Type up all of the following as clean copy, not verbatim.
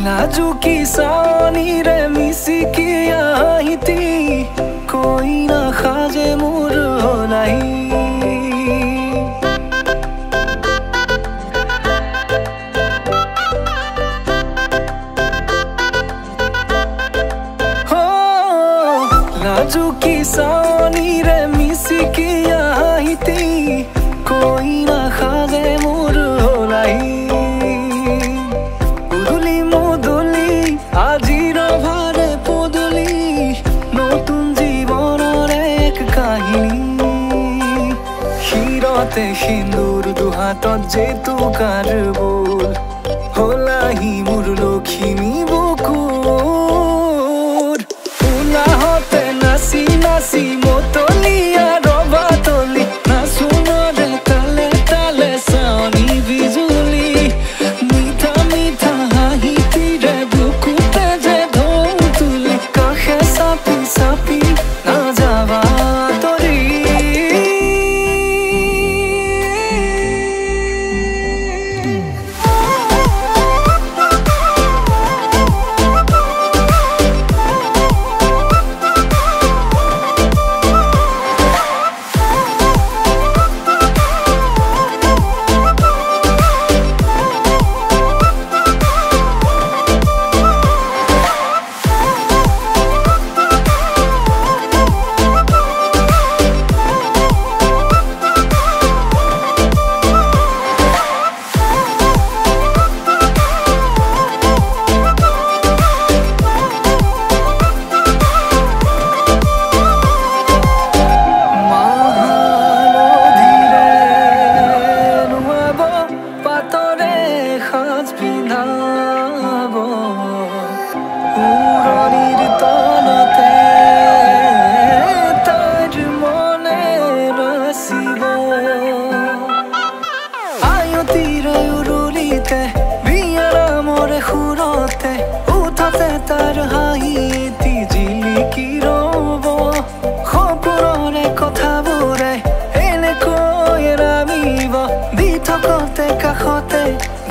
लाजुकी सानी रे मिसिकी आहिती कोई ना खाजे मोर नहीं लाजुकी सानी रे मिसिकी आहिती कोई ना खाजे मोर नहीं उदुली मुदुली आजिर भारे पदुली नतुन जीवनर एक काहिनी हिरते सिंदूर दुहातत जेतुकार बोल हलाही मोर लक्ष्मी बुकुर उलाहते नासी नासी मतलिया रबातली नाचुनरे ताले ताले सानी बिजुली मिठा मिठा हाहितिरे बुकुते जे ढोल तुली काखे चापि चापि नाजाबा तरी तार हाहिति जिलिकी रब सपनरे कथाबोरे एनेকৈ नामिब দি থকতে কাষতে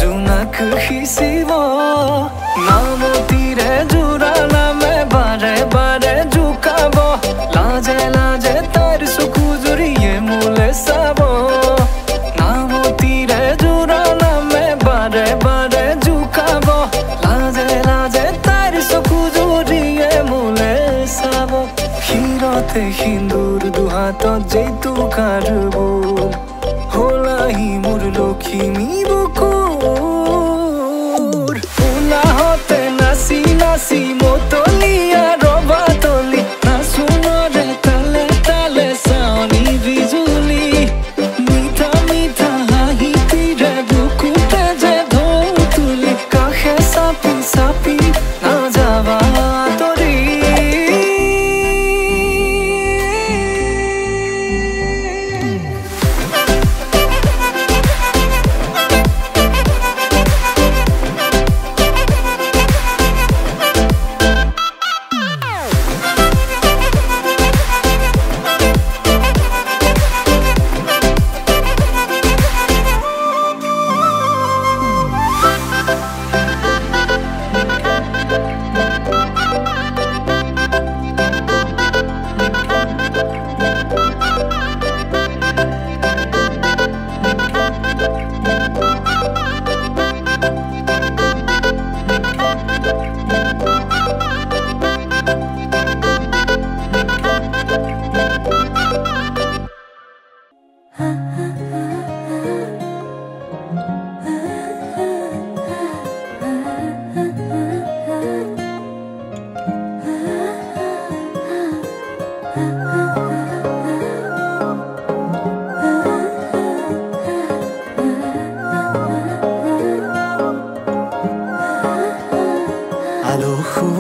জোনাক সিঁচিব নামতিৰে জোৰা নামে বাৰে বাৰে জোকাব লাজে লাজে তাইৰ চকু জুৰিয়ে মোলে চাব নামতিৰে জোৰা নামে বাৰে বাৰে জোকাব লাজে লাজে हिरते सिंदूर दुहातत जेतुकार बोल हलाही मोर लक्ष्मी बुकुर उलाहते नाची नाची मतलिया रबातली नाचुनरे ताले ताले सानी बिजुली मिठा मिठा हाहितिरे बुकुते जे ढोल तुली काखे चापि चापि नाजाबा तरी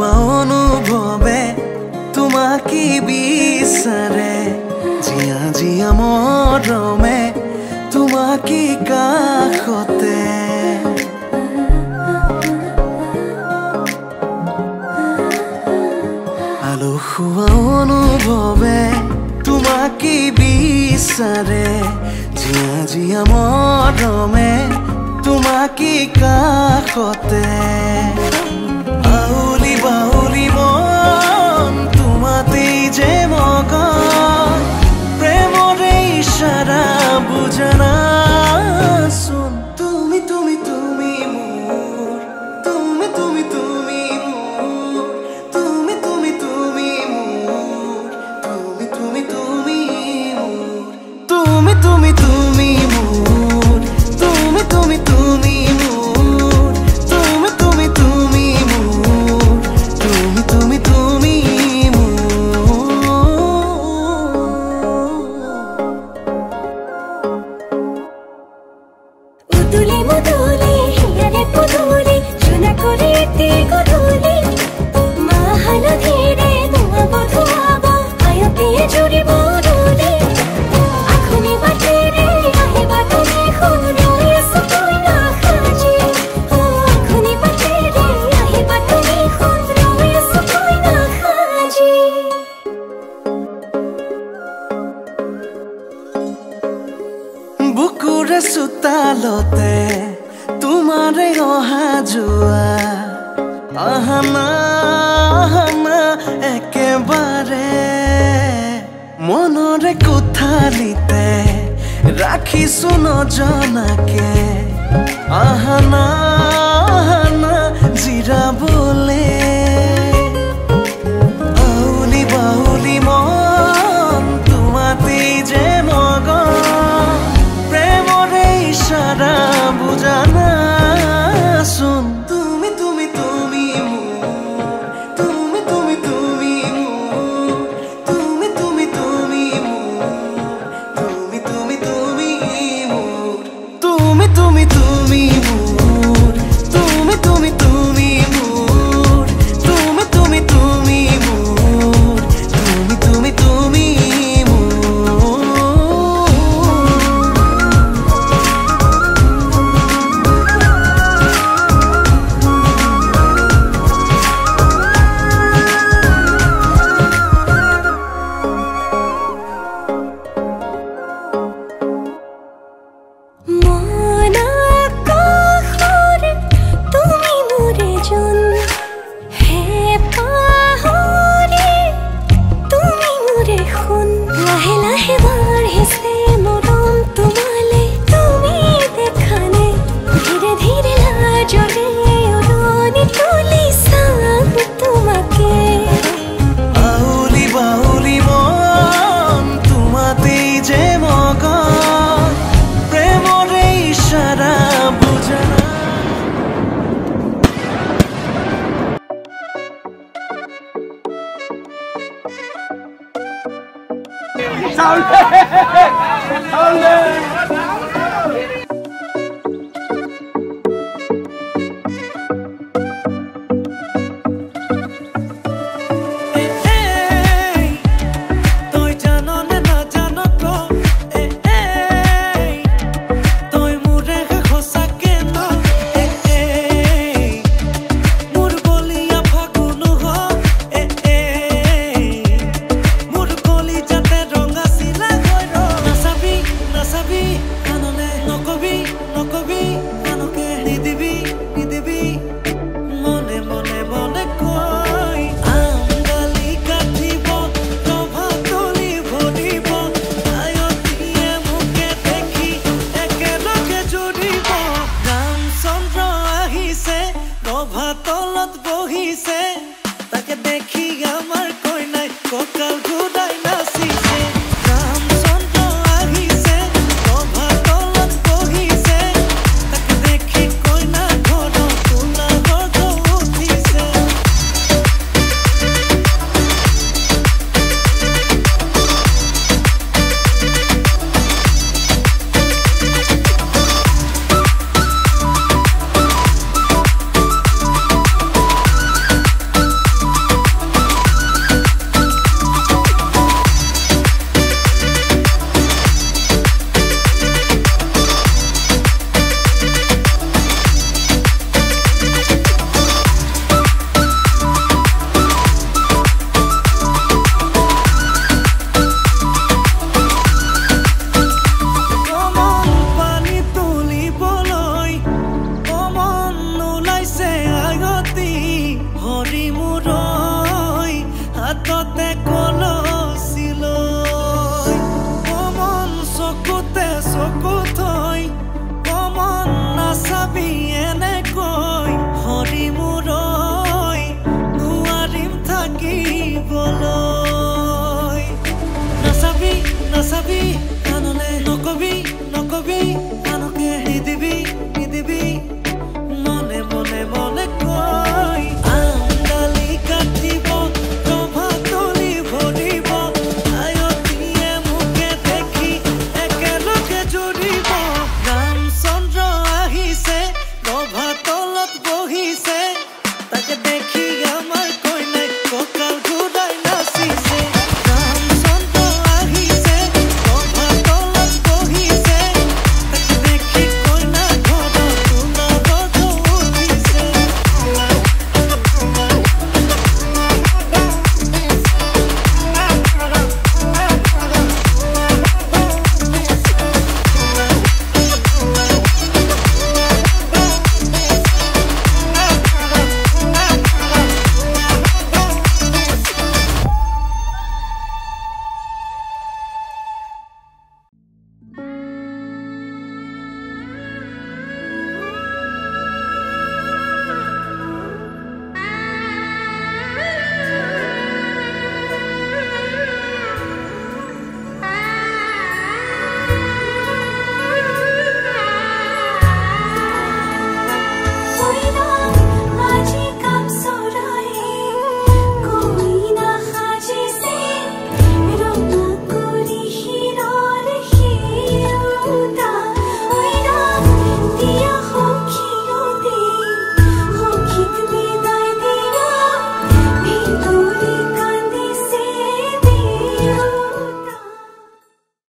অনুভৱে তোমাকে বিচাৰে জিয়া জিয়া মৰমে তোমাকে কাষতে আলসুৱা অনুভৱে তোমাকে বিচাৰে জিয়া জিয়া মৰমে তোমাকে কাষতে বুঝানা শুন তুমি তুমি তুমি মোর তুমি তুমি তুমি মোর তুমি তুমি তুমি মোর তুমি তুমি তুমি মোর তুমি তুমি তুমি মোর তুমি তুমি তুমি মোর তুমি তুমি তুমি মোর তুমি তুমি তুমি মুদুলি মুদুলি হিয়ারে পুদুলি সোনা করে তে গদুলি মাহাল ধীরে ধোয়া বধুয়াব আয়তে জুড়ি বদুলি আখনি বাটে রে আহিবা তুমি খুন রয়ে সুতই না খাজি আখনি বাটে রে আহিবা তুমি খুন রয়ে সুতই না খাজি বুকুৰে চোতালতে তোমাৰে অহা যোৱা আহানা একেবাৰে মনৰে কোঠালিতে ৰাখিছো নজনাকে আহানা জিৰাবলে আউলি বাউলি মন তোমাতেই যে মগন প্ৰেমৰে ইশাৰা বুজানা শুন তুমি তুমি তুমি মোর তুমি তুমি তুমি মোর তুমি তুমি তুমি মোর তুমি তুমি তুমি মোর তুমি তুমি তুমি মোর তুমি তুমি তুমি মোর তুমি তুমি তুমি মোর তুমি তুমি তুমি মোর মনা কাহরে তুমি মোরে জন হে পাহরে তুমি মোরে খুন লাহে লাহে বাঢ়িছে মৰম তোমালে তুমি দেখানে ধীৰে ধীৰে লাজৰে উৰণি তুলি চাম তোমাকে আউলি বাউলি মন তোমাতেই যে মগন প্ৰেমৰে ইশাৰা বুজানা তই জানো নে না জানো ক তই মোৰে সঁচাকে ন মোৰ বলিয়া ফাগুন হ মোৰ কলি যাতে ৰঙা চিলা হৈ নাচাবি নাচাবি কাণলে নকবি নকবি কাণকে নিদিবি নিদিবি মনে মনে মনে কৈ আঙালি কাটিব ৰভা তলি ভৰিব আয়তিয়ে মোকে দেখি একেলগে জুৰিব ৰামচন্দ্ৰ আহিছে ৰভা তলত বহিছে তাকে দেখি আমাৰ কইনাই কঁকাল ঘূৰাই নাচিছে ৰামচন্দ্ৰ আহিছে ৰভা তলত বহিছে তাকে দেখি কইনা ঘৰত তোলা গৰ্ভ উঠিছে যাবি কাণলে নকবি